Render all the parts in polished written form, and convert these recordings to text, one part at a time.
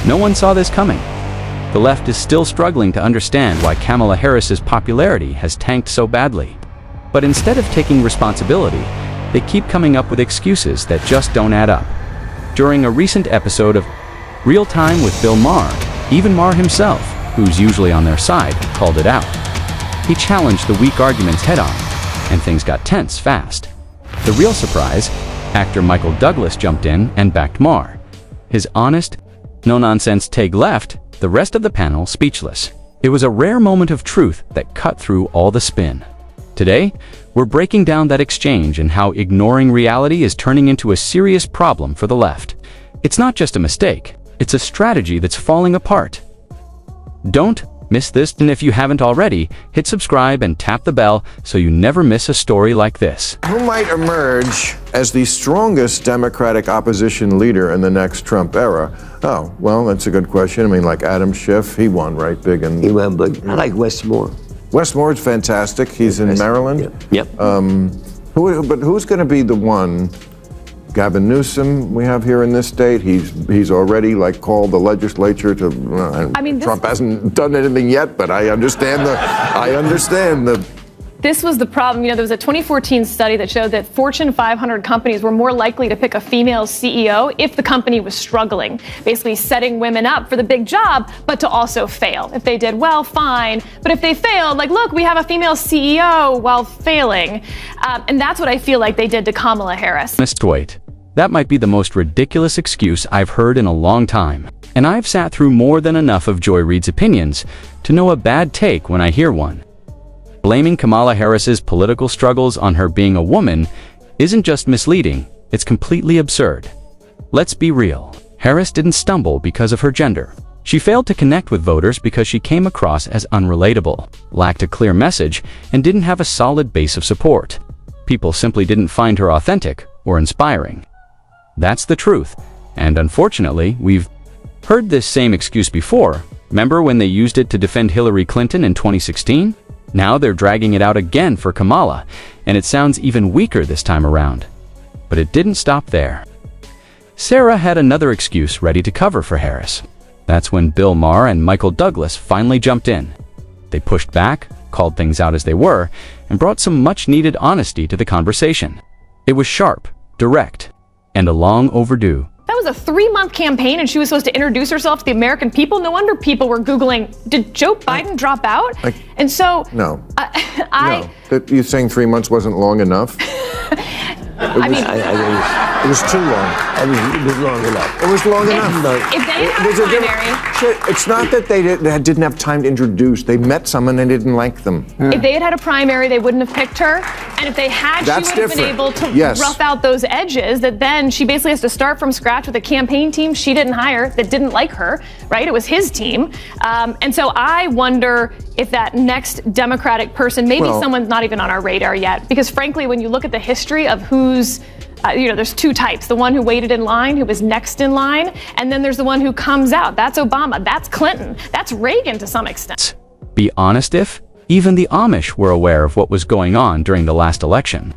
No one saw this coming. The left is still struggling to understand why Kamala Harris's popularity has tanked so badly. But instead of taking responsibility, they keep coming up with excuses that just don't add up. During a recent episode of Real Time with Bill Maher, even Maher himself, who's usually on their side, called it out. He challenged the weak arguments head-on, and things got tense fast. The real surprise, actor Michael Douglas jumped in and backed Maher. His honest, no-nonsense take left the rest of the panel speechless. It was a rare moment of truth that cut through all the spin. Today, we're breaking down that exchange and how ignoring reality is turning into a serious problem for the left. It's not just a mistake, it's a strategy that's falling apart. Don't miss this, and if you haven't already, hit subscribe and tap the bell so you never miss a story like this. Who might emerge as the strongest Democratic opposition leader in the next Trump era? Oh, well, that's a good question. I mean, like Adam Schiff, he won, right, big. He won big. I like Wes Moore. Wes Moore's fantastic. He's in Maryland. Yep. But who's going to be the one? Gavin Newsom, we have here in this state. He's already like called the legislature to. Trump hasn't done anything yet, but I understand the. This was the problem. There was a 2014 study that showed that Fortune 500 companies were more likely to pick a female CEO if the company was struggling, basically setting women up for the big job, but to also fail. If they did well, fine. But if they failed, like, look, we have a female CEO while failing. And that's what I feel like they did to Kamala Harris. Wait, that might be the most ridiculous excuse I've heard in a long time. And I've sat through more than enough of Joy Reid's opinions to know a bad take when I hear one. Blaming Kamala Harris's political struggles on her being a woman isn't just misleading, it's completely absurd. Let's be real. Harris didn't stumble because of her gender. She failed to connect with voters because she came across as unrelatable, lacked a clear message, and didn't have a solid base of support. People simply didn't find her authentic or inspiring. That's the truth, and unfortunately, we've heard this same excuse before. Remember when they used it to defend Hillary Clinton in 2016? Now they're dragging it out again for Kamala, and it sounds even weaker this time around. But it didn't stop there. Sarah had another excuse ready to cover for Harris. That's when Bill Maher and Michael Douglas finally jumped in. They pushed back, called things out as they were, and brought some much-needed honesty to the conversation. It was sharp, direct, and a long overdue. That was a 3-month campaign, and she was supposed to introduce herself to the American people. No wonder people were Googling, did Joe Biden drop out? And so... No. You're saying 3 months wasn't long enough? It was too long. It was long enough. It was long enough. If they had a primary... It's not that they didn't have time to introduce. They met someone and they didn't like them. If they had a primary, they wouldn't have picked her. And if they had, That's she would have been able to rough out those edges that then she basically has to start from scratch with a campaign team she didn't hire that didn't like her, right? It was his team. And so I wonder if that next Democratic person, maybe someone's not even on our radar yet. Because frankly, when you look at the history of who's there's two types. The one who waited in line, who was next in line, and then there's the one who comes out. That's Obama, that's Clinton, that's Reagan to some extent. Be honest if even the Amish were aware of what was going on during the last election.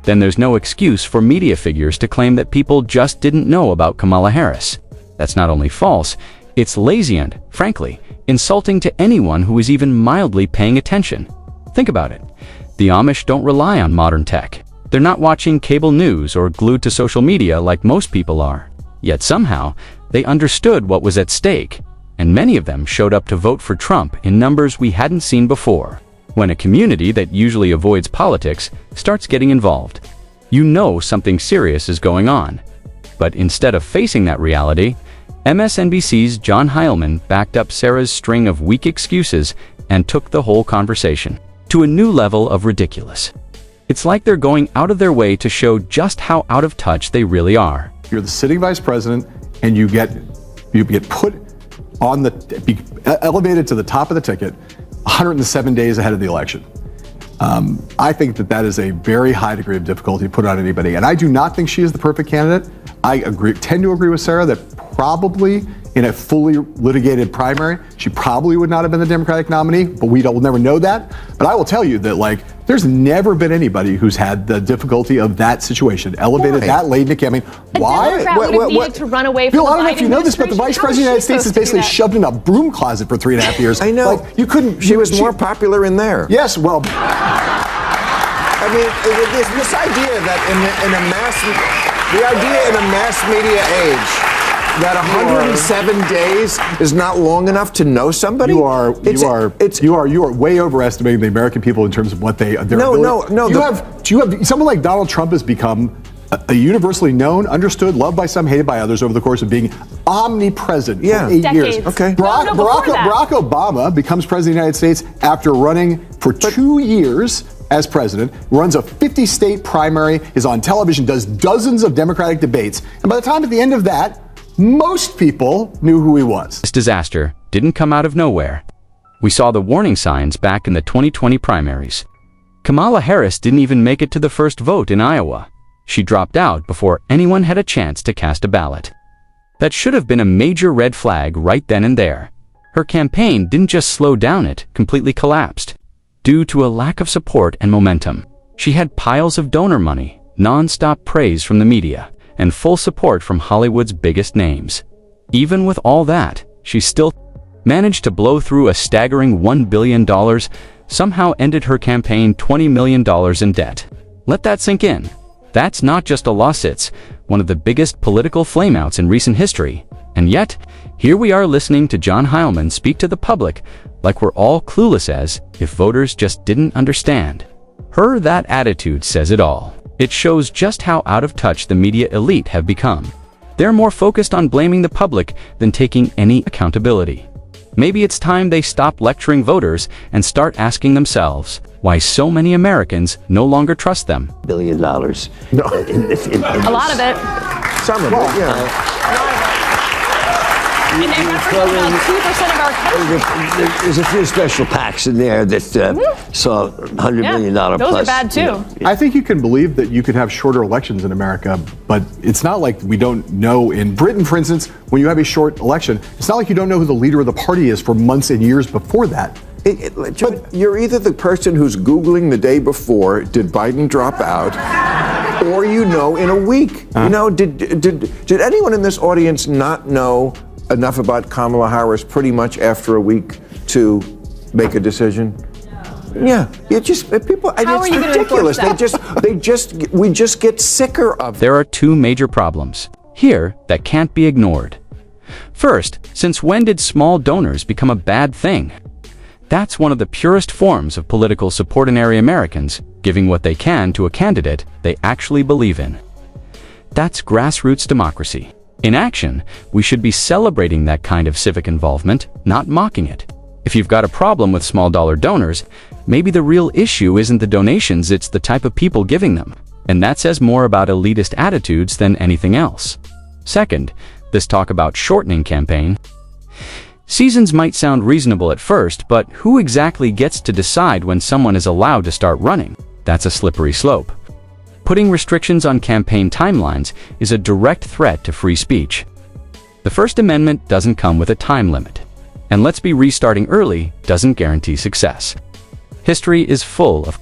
Then there's no excuse for media figures to claim that people just didn't know about Kamala Harris. That's not only false, it's lazy and, frankly, insulting to anyone who is even mildly paying attention. Think about it. The Amish don't rely on modern tech. They're not watching cable news or glued to social media like most people are. Yet somehow, they understood what was at stake, and many of them showed up to vote for Trump in numbers we hadn't seen before. When a community that usually avoids politics starts getting involved, you know something serious is going on. But instead of facing that reality, MSNBC's John Heilemann backed up Sarah's string of weak excuses and took the whole conversation to a new level of ridiculous. It's like they're going out of their way to show just how out of touch they really are. You're the sitting vice president, and you get put on elevated to the top of the ticket 107 days ahead of the election. I think that is a very high degree of difficulty to put on anybody, and I do not think she is the perfect candidate. I tend to agree with Sarah that probably in a fully litigated primary, she probably would not have been the Democratic nominee, but will never know that. But I will tell you that, like, there's never been anybody who's had the difficulty of that situation, elevated that late in the campaign. Why? A Democrat would have needed to run away from Bill, the I don't know Biden if you know this, but the Vice President of the United States is basically shoved in a broom closet for 3.5 years. I know. Like, you couldn't. She was more popular in there. Yes, well. I mean, this idea that the idea in a mass media age that 107 days is not long enough to know somebody. You are way overestimating the American people in terms of what their ability. No. You have someone like Donald Trump has become a universally known, understood, loved by some, hated by others over the course of being omnipresent for 8 years. Okay. Barack Obama becomes president of the United States after running for 2 years as president, runs a 50-state primary, is on television, does dozens of Democratic debates, and by the time at the end of that, most people knew who he was. This disaster didn't come out of nowhere. We saw the warning signs back in the 2020 primaries. Kamala Harris didn't even make it to the first vote in Iowa. She dropped out before anyone had a chance to cast a ballot. That should have been a major red flag right then and there. Her campaign didn't just slow down, it completely collapsed. Due to a lack of support and momentum, she had piles of donor money, non-stop praise from the media, and full support from Hollywood's biggest names. Even with all that, she still managed to blow through a staggering $1 billion, somehow ended her campaign $20 million in debt. Let that sink in. That's not just a loss, it's one of the biggest political flameouts in recent history. And yet, here we are listening to John Heilemann speak to the public like we're all clueless, as if voters just didn't understand. That attitude says it all. It shows just how out of touch the media elite have become. They're more focused on blaming the public than taking any accountability. Maybe it's time they stop lecturing voters and start asking themselves why so many Americans no longer trust them. $1 billion. No. A lot of it. Some of it, yeah. And they represent about 2% of our country. There's a few special PACs in there that saw $100 million plus. Those are bad too. I think you can believe that you could have shorter elections in America, but it's not like we don't know. In Britain, for instance, when you have a short election, it's not like you don't know who the leader of the party is for months and years before that. But you're either the person who's Googling the day before, did Biden drop out, or you know in a week. You know, did anyone in this audience not know enough about Kamala Harris pretty much after a week to make a decision? Yeah, people. It's ridiculous. We just get sicker of. There are two major problems here that can't be ignored. First, since when did small donors become a bad thing? That's one of the purest forms of political support in area Americans, giving what they can to a candidate they actually believe in. That's grassroots democracy. In action, we should be celebrating that kind of civic involvement, not mocking it. If you've got a problem with small dollar donors, maybe the real issue isn't the donations, it's the type of people giving them. And that says more about elitist attitudes than anything else. Second, this talk about shortening campaign seasons might sound reasonable at first, but who exactly gets to decide when someone is allowed to start running? That's a slippery slope. Putting restrictions on campaign timelines is a direct threat to free speech. The First Amendment doesn't come with a time limit. And let's be restarting early doesn't guarantee success. History is full of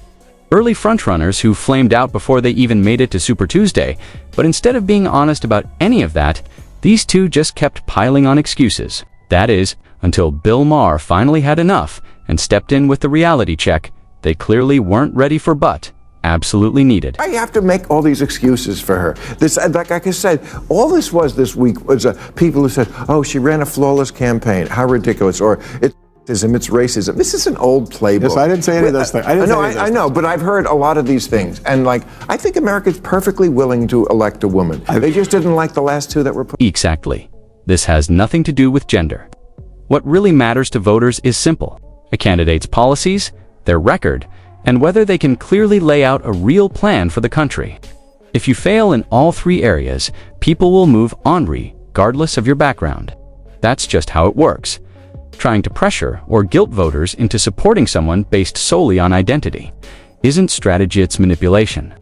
early frontrunners who flamed out before they even made it to Super Tuesday, but instead of being honest about any of that, these two just kept piling on excuses. That is, until Bill Maher finally had enough and stepped in with the reality check they clearly weren't ready for but absolutely needed. I have to make all these excuses for her. This, like I said, all this was this week was people who said, "Oh, she ran a flawless campaign. How ridiculous!" Or it's racism. This is an old playbook. Yes, I didn't say any of those things. I know, but I've heard a lot of these things, and I think America's perfectly willing to elect a woman. They just didn't like the last two that were put. Exactly. This has nothing to do with gender. What really matters to voters is simple: a candidate's policies, their record, and whether they can clearly lay out a real plan for the country. If you fail in all three areas, people will move on regardless of your background. That's just how it works. Trying to pressure or guilt voters into supporting someone based solely on identity isn't strategy, it's manipulation.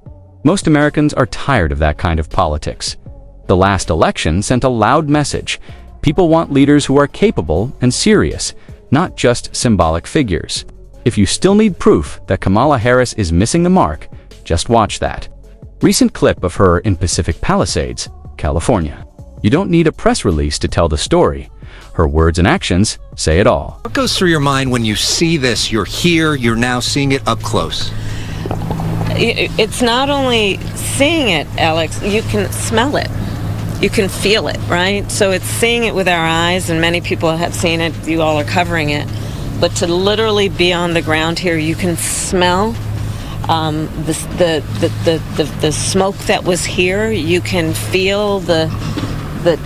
Most Americans are tired of that kind of politics. The last election sent a loud message. People want leaders who are capable and serious, not just symbolic figures. If you still need proof that Kamala Harris is missing the mark, just watch that recent clip of her in Pacific Palisades, California. You don't need a press release to tell the story. Her words and actions say it all. What goes through your mind when you see this? You're here, you're now seeing it up close. It's not only seeing it, Alex, you can smell it. You can feel it, right? So it's seeing it with our eyes, and many people have seen it. You all are covering it. But to literally be on the ground here, you can smell the smoke that was here. You can feel the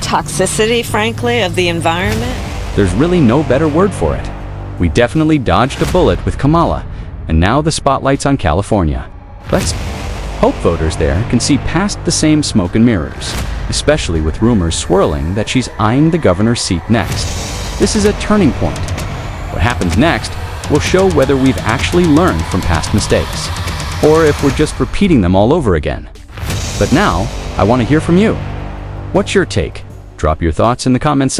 toxicity, frankly, of the environment. There's really no better word for it. We definitely dodged a bullet with Kamala, and now the spotlight's on California. Let's hope voters there can see past the same smoke and mirrors, especially with rumors swirling that she's eyeing the governor's seat next. This is a turning point. What happens next will show whether we've actually learned from past mistakes, or if we're just repeating them all over again. But now, I want to hear from you. What's your take? Drop your thoughts in the comments.